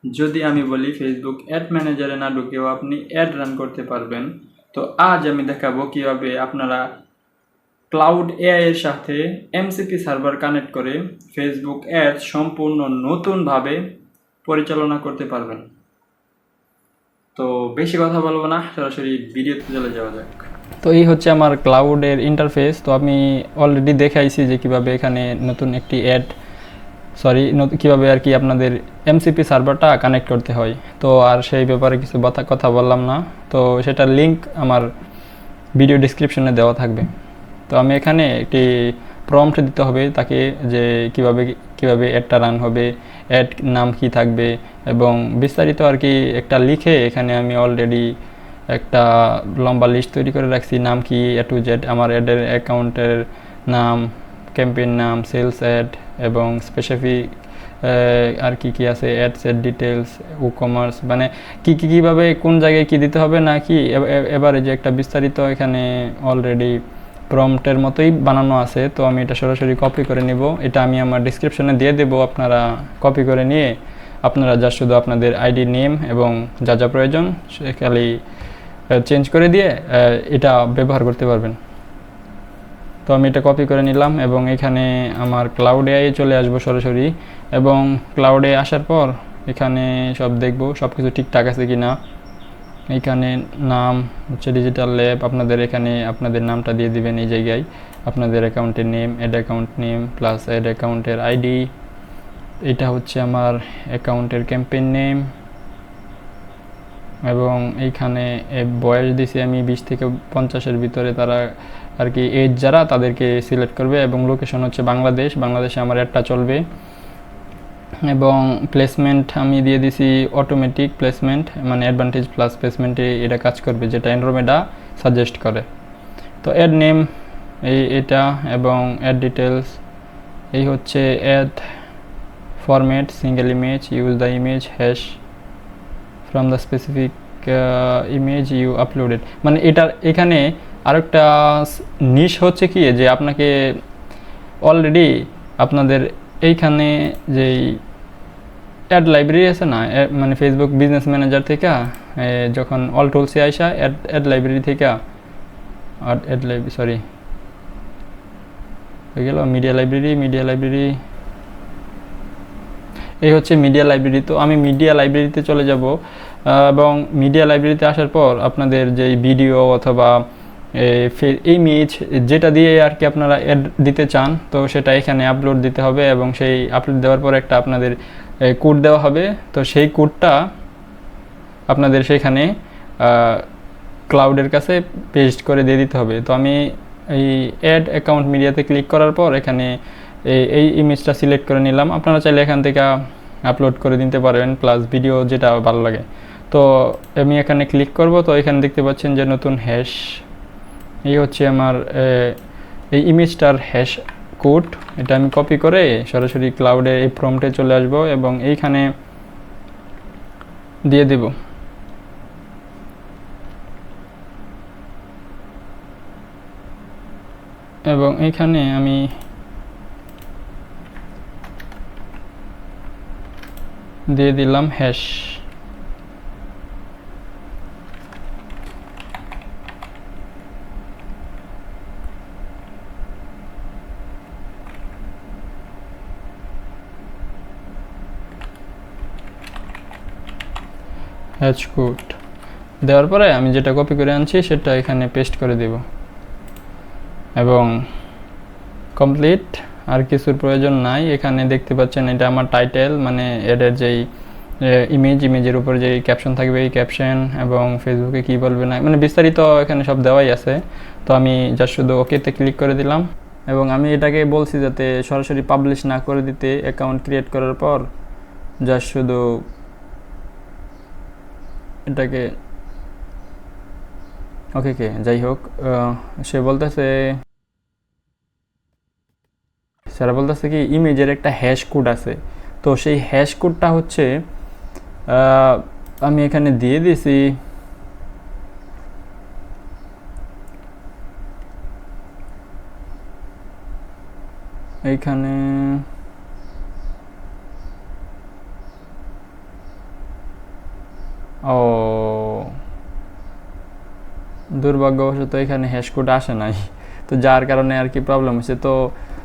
যদি আমি বলি ফেসবুক অ্যাড ম্যানেজারে না ঢুকেও আপনি অ্যাড রান করতে পারবেন, তো আজ আমি দেখাবো কিভাবে আপনারা ক্লাউড এআই এর সাথে এমসিপি সার্ভার কানেক্ট করে ফেসবুক অ্যাড সম্পূর্ণ নতুনভাবে পরিচালনা করতে পারবেন। তো বেশি কথা বলবো না, সরাসরি ভিডিওতে চলে যাওয়া যাক। তো এই হচ্ছে আমার ক্লাউডের ইন্টারফেস। তো আমি অলরেডি দেখাইছি যে কিভাবে এখানে নতুন একটি কীভাবে আর কি আপনাদের এমসিপি সার্ভারটা কানেক্ট করতে হয়। তো আর সেই ব্যাপারে কিছু কথা বললাম না, তো সেটার লিঙ্ক আমার ভিডিও ডিসক্রিপশনে দেওয়া থাকবে। তো আমি এখানে একটি প্রম্পট দিতে হবে তাকে, যে কিভাবে অ্যাডটা রান হবে, অ্যাড নাম কি থাকবে এবং বিস্তারিত আর কি একটা লিখে এখানে আমি অলরেডি একটা লম্বা লিস্ট তৈরি করে রাখছি। নাম কি এ টু জেড, আমার অ্যাডের অ্যাকাউন্টের নাম, ক্যাম্পেইন নাম, সেলস অ্যাড এবং স্পেসিফিক আর কি আছে, অ্যাডসের ডিটেলস, ই কমার্স, মানে কীভাবে কোন জায়গায় কি দিতে হবে না কি, এবারে যে একটা বিস্তারিত এখানে অলরেডি প্রম্পটের মতোই বানানো আছে। তো আমি এটা সরাসরি কপি করে নিব, এটা আমি আমার ডিসক্রিপশনে দিয়ে দেব। আপনারা কপি করে নিয়ে আপনারা যা শুধু আপনাদের আইডি নেম এবং যা যা প্রয়োজন সে খালি চেঞ্জ করে দিয়ে এটা ব্যবহার করতে পারবেন। তো আমি এটা কপি করে নিলাম এবং এখানে আমার ক্লাউড এআই চলে আসবো সরাসরি, এবং ক্লাউডে আসার পর এখানে সব দেখব সব কিছু ঠিকঠাক আছে কি না। এইখানে নাম হচ্ছে ডিজিটাল ল্যাব, আপনাদের এখানে আপনাদের নামটা দিয়ে দিবেন এই জায়গায়, আপনাদের অ্যাকাউন্টের name, ad account name plus ad অ্যাকাউন্টের আইডি। এটা হচ্ছে আমার অ্যাকাউন্টের ক্যাম্পেইন নেম, এবং এইখানে বয়স দিছি আমি 20 থেকে 50-এর ভিতরে, তারা আর কি এজ যারা তাদেরকে সিলেক্ট করবে, এবং লোকেশন হচ্ছে বাংলাদেশে আমার অ্যাডটা চলবে। এবং প্লেসমেন্ট আমি দিয়ে দিছি অটোমেটিক প্লেসমেন্ট, মানে অ্যাডভান্টেজ প্লাস প্লেসমেন্টে এটা কাজ করবে, যেটা অ্যান্ড্রোমেডা সাজেস্ট করে। তো অ্যাড নেম এটা, এবং অ্যাড ডিটেলস এই হচ্ছে ad format, single image, use the image hash from the specific image you uploaded. মানে এটার এখানে আরেকটা নিশ হচ্ছে কি, যে আপনাকে অলরেডি আপনাদের এইখানে যেই অ্যাড লাইব্রেরি আছে না, মানে ফেসবুক বিজনেস ম্যানেজার থেকে যখন অল টুলসে আসা অ্যাড লাইব্রেরি থেকে অ্যাড লাইব্রেরি সরি হয়ে গেল মিডিয়া লাইব্রেরি, এই হচ্ছে মিডিয়া লাইব্রেরি। তো আমি মিডিয়া লাইব্রেরিতে চলে যাব, এবং মিডিয়া লাইব্রেরিতে আসার পর আপনাদের যেই ভিডিও অথবা ইমেজ যেটা দিয়ে আর কি আপনারা অ্যাড দিতে চান, তো সেটা এখানে আপলোড দিতে হবে, এবং সেই আপলোড দেওয়ার পর একটা আপনাদের কোড দেওয়া হবে। তো সেই কোডটা আপনাদের সেখানে ক্লাউডের কাছে পেস্ট করে দিয়ে দিতে হবে। তো আমি এই অ্যাড অ্যাকাউন্ট মিডিয়াতে ক্লিক করার পর এখানে এই ইমেজটা সিলেক্ট করে নিলাম। আপনারা চাইলে এখান থেকে আপলোড করে দিতে পারবেন, প্লাস ভিডিও যেটা ভালো লাগে। তো আমি এখানে ক্লিক করব, তো এখানে দেখতে পাচ্ছেন যে নতুন হ্যাশ, এই হচ্ছে আমার এই ইমেজটার হ্যাশ কোড। এটা আমি কপি করে সরাসরি ক্লাউডে এই প্রম্পটে চলে আসব এবং এইখানে দিয়ে দেব। এবং এইখানে আমি দিয়ে দিলাম হ্যাশ। হ্যাশ কোড দেওয়ার পরে আমি যেটা কপি করে আনছি সেটা এখানে পেস্ট করে দেব, এবং কমপ্লিট। আর কিছুর প্রয়োজন নাই। এখানে দেখতে পাচ্ছেন এটা আমার টাইটেল, মানে এদের যেই ইমেজের উপর যেই ক্যাপশন থাকবে এই ক্যাপশন, এবং ফেসবুকে কী বলবে না, মানে বিস্তারিত এখানে সব দেওয়াই আছে। তো আমি যা শুধু ওকেতে ক্লিক করে দিলাম, এবং আমি এটাকে বলছি যাতে সরাসরি পাবলিশ না করে দিতে। অ্যাকাউন্ট ক্রিয়েট করার পর যা শুধু এটাকে ওকে যাই হোক, সে বলতেছে স্যার বলতেছে কি ইমেজের একটা হ্যাশ কোড আছে। তো সেই হ্যাশ কোডটা হচ্ছে আমি এখানে দিয়ে দিছি, এইখানে ও, দুর্ভাগ্যবশত এখানে হ্যাশ কোড আসে নাই, তো যার কারণে আর কি প্রবলেম হচ্ছে। তো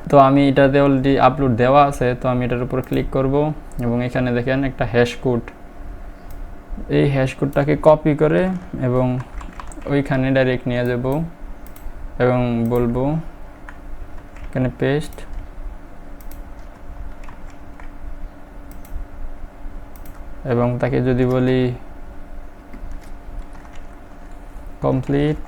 তো আমি এটাতে অলরেডি আপলোড দেওয়া আছে, তো আমি এটার উপর ক্লিক করব এবং এখানে দেখেন একটা হ্যাশ কোড, এই হ্যাশ কোডটাকে কপি করে এবং ওইখানে ডাইরেক্ট নিয়ে যাব এবং বলবো এখানে পেস্ট, এবং তাকে যদি বলি কমপ্লিট,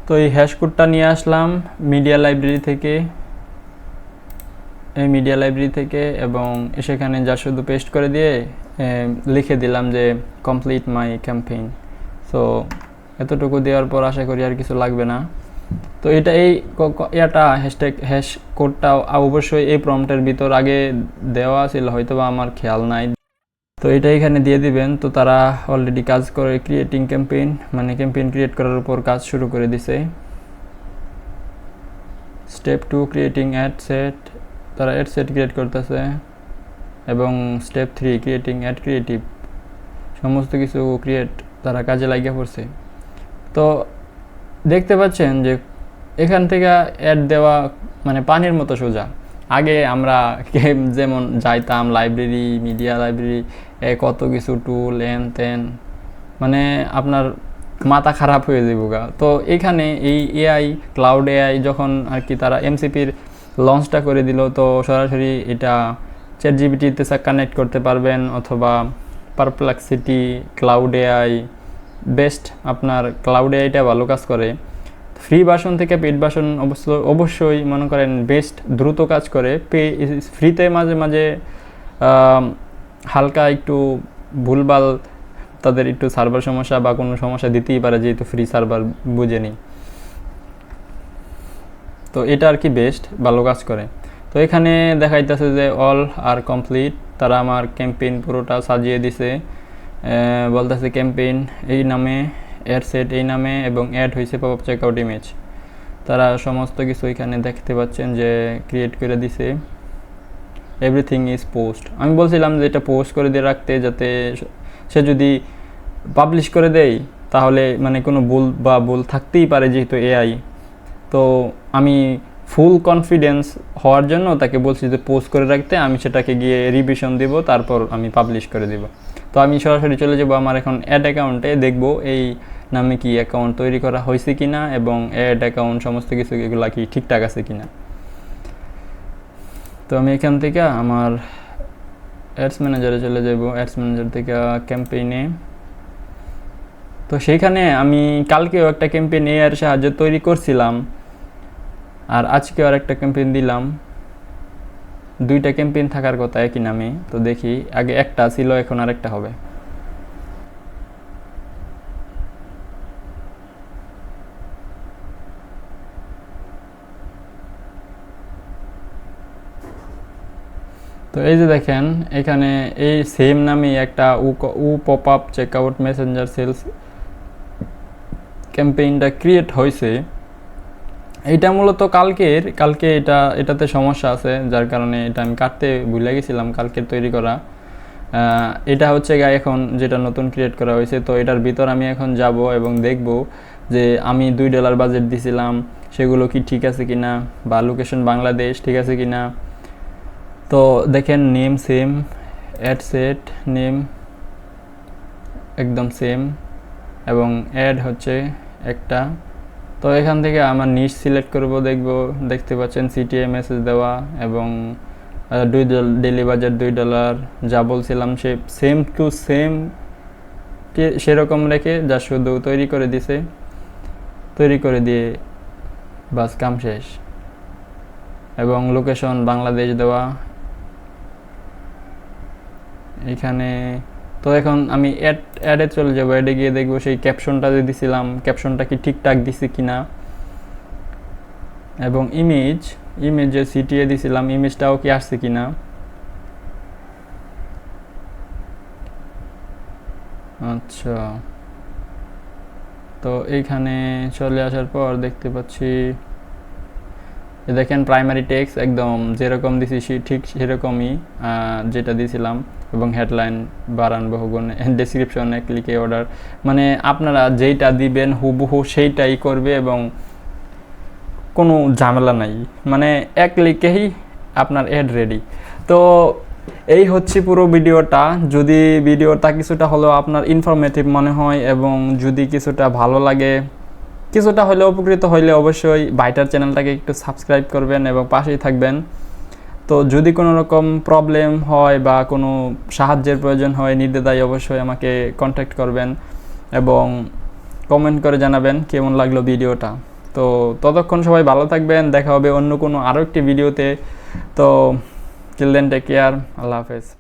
তো এই হ্যাশ কোডটা নিয়ে আসলাম মিডিয়া লাইব্রেরি থেকে, এই মিডিয়া লাইব্রেরি থেকে, এবং সেখানে যা শুধু পেস্ট করে দিয়ে লিখে দিলাম যে কমপ্লিট মাই ক্যাম্পেইন। সো এতটুকু দেওয়ার পর আশা করি আর কিছু লাগবে না। তো এটা এই এটা হ্যাশট্যাগ হ্যাশ কোডটা অবশ্যই এই প্রম্পটের ভিতর আগে দেওয়া ছিল, হয়তো বা আমার খেয়াল নাই। তো এটা এখানে দিয়ে দিবেন। তো তারা অলরেডি কাজ করে ক্রিয়েটিং ক্যাম্পেইন, মানে ক্যাম্পেইন ক্রিয়েট করার উপর কাজ শুরু করে দিছে। স্টেপ 2 ক্রিয়েটিং অ্যাড সেট, তারা অ্যাড সেট ক্রিয়েট করতেছে, এবং স্টেপ 3 ক্রিয়েটিং অ্যাড ক্রিয়েটিভ, সমস্ত কিছু ক্রিয়েট তারা কাজে লাগিয়ে পড়ছে। তো দেখতে পাচ্ছেন যে এখান থেকে অ্যাড দেওয়া মানে পানির মতো সোজা। আগে আমরা যেমন যাইতাম লাইব্রেরি, মিডিয়া লাইব্রেরি, কত কিছু টুল এন তেন, মানে আপনার মাথা খারাপ হয়ে যাবো গা। তো এখানে এই এআই, ক্লাউড এআই যখন আর কি তারা এমসিপির লঞ্চটা করে দিল, তো সরাসরি এটা চ্যাটজিপিটিতে কানেক্ট করতে পারবেন, অথবা পারপ্লেক্সিটি, ক্লাউড এআই বেস্ট, আপনার ক্লাউড এআইটা ভালো কাজ করে। ফ্রি ভার্সন থেকে পেড ভার্সন অবশ্যই মনে করেন বেস্ট, দ্রুত কাজ করে। ফ্রিতে মাঝে মাঝে হালকা একটু ভুলভাল তাদের একটু সার্ভার সমস্যা বা কোনো সমস্যা দিতেই পারে, যেহেতু ফ্রি সার্ভার বুঝে নিই। তো এটা আর কি বেস্ট, ভালো কাজ করে। তো এখানে দেখাইতেছে যে অল আর কমপ্লিট, তারা আমার ক্যাম্পেইন পুরোটা সাজিয়ে দিছে। বলতেছে ক্যাম্পেইন এই নামে, অ্যাড সেট এই নামে, এবং অ্যাড হয়েছে পপ আপ চেকআউট ইমেজ। তারা সমস্ত কিছু এখানে দেখতে পাচ্ছেন যে ক্রিয়েট করে দিছে। এভরিথিং ইজ পোস্ট, আমি বলছিলাম যে এটা পোস্ট করে দিয়ে রাখতে, যাতে সে যদি পাবলিশ করে দেয় তাহলে মানে কোনো ভুল থাকতেই পারে, যেহেতু এআই। তো আমি ফুল কনফিডেন্স হওয়ার জন্য তাকে বলছি যে পোস্ট করে রাখতে, আমি সেটাকে গিয়ে রিভিশন দেব, তারপর আমি পাবলিশ করে দেব। তো আমি সরাসরি চলে যাব আমার এখন অ্যাড অ্যাকাউন্টে, দেখব এই নামে কি অ্যাকাউন্ট তৈরি করা হয়েছে কিনা, এবং অ্যাড অ্যাকাউন্ট সমস্ত কিছু এগুলো কি ঠিকঠাক আছে কিনা। তো আমি এখান থেকে আমার অ্যাডস ম্যানেজারে চলে যাব, অ্যাডস ম্যানেজার থেকে ক্যাম্পেইনে। তো সেইখানে আমি কালকেও একটা ক্যাম্পেইন এর সাহায্যে তৈরি করছিলাম, আর আজকেও আর একটা ক্যাম্পেইন দিলাম। দুইটা ক্যাম্পেইন থাকার কথা একই নামে। তো দেখি, আগে একটা ছিল, এখন আরেকটা হবে। তো এই যে দেখেন এখানে এই সেম নামেই একটা pop up checkout messenger sales ক্যাম্পেইনটা ক্রিয়েট হয়েছে। এটা মূলত কালকে এটাতে সমস্যা আছে, যার কারণে এটা আমি কাটতে ভুলে গেছিলাম, কালকের তৈরি করা। এটা হচ্ছে এখন যেটা নতুন ক্রিয়েট করা হয়েছে। তো এটার ভিতর আমি এখন যাব এবং দেখব যে আমি $2 বাজেট দিছিলাম সেগুলো কি ঠিক আছে কিনা, বা লোকেশন বাংলাদেশ ঠিক আছে কিনা। তো দেখেন name same, ad set name একদম সেম, এবং অ্যাড হচ্ছে একটা। তো এখান থেকে আমার নিশ সিলেক্ট করব, দেখতে পাচ্ছেন সিটিএ মেসেজ দেওয়া, এবং ডেলি বাজেট $2, যা বলছিলাম সে সেম টু সেম সেরকম রেখে যা শুধু তৈরি করে দিছে, তৈরি করে দিয়ে বাস কাম শেষ। এবং লোকেশন বাংলাদেশ দেওয়া এখানে। তো এখন আমি অ্যাডে চলে যাবো, অ্যাডে গিয়ে দেখবো সেই ক্যাপশনটা যে দিছিলাম, ক্যাপশনটা কি ঠিকঠাক দিছি কিনা, এবং ইমেজে সিটিএ দিছিলাম, ইমেজটাও কি আসছে কিনা। আচ্ছা, তো এইখানে চলে আসার পর দেখতে পাচ্ছি দেখেন প্রাইমারি টেক্সট একদম যেরকম দিছি ঠিক সেরকমই যেটা দিয়েছিলাম, এবং হেডলাইন বারান বহুগুণ, ডেসক্রিপশনে ক্লিকে অর্ডার, মানে আপনারা যেইটা দিবেন হুবহু সেইটাই করবে এবং কোনো ঝামেলা নাই, মানে এক ক্লিকেই আপনার অ্যাড রেডি। তো এই হচ্ছে পুরো ভিডিওটা। যদি ভিডিওটা কিছুটা হলেও আপনার ইনফরমেটিভ মনে হয় এবং যদি কিছুটা ভালো লাগে, কিছুটা হলেও উপকৃত হইলে অবশ্যই ভাইটার চ্যানেলটাকে একটু সাবস্ক্রাইব করবেন এবং পাশেই থাকবেন। তো যদি কোনো রকম প্রবলেম হয় বা কোনো সাহায্যের প্রয়োজন হয় নির্দ্বিধায় অবশ্যই আমাকে কন্ট্যাক্ট করবেন এবং কমেন্ট করে জানাবেন কেমন লাগলো ভিডিওটা। তো ততক্ষণ সবাই ভালো থাকবেন, দেখা হবে অন্য কোনো আরও একটি ভিডিওতে। তো টিল দেন টেক কেয়ার, আল্লাহ হাফেজ।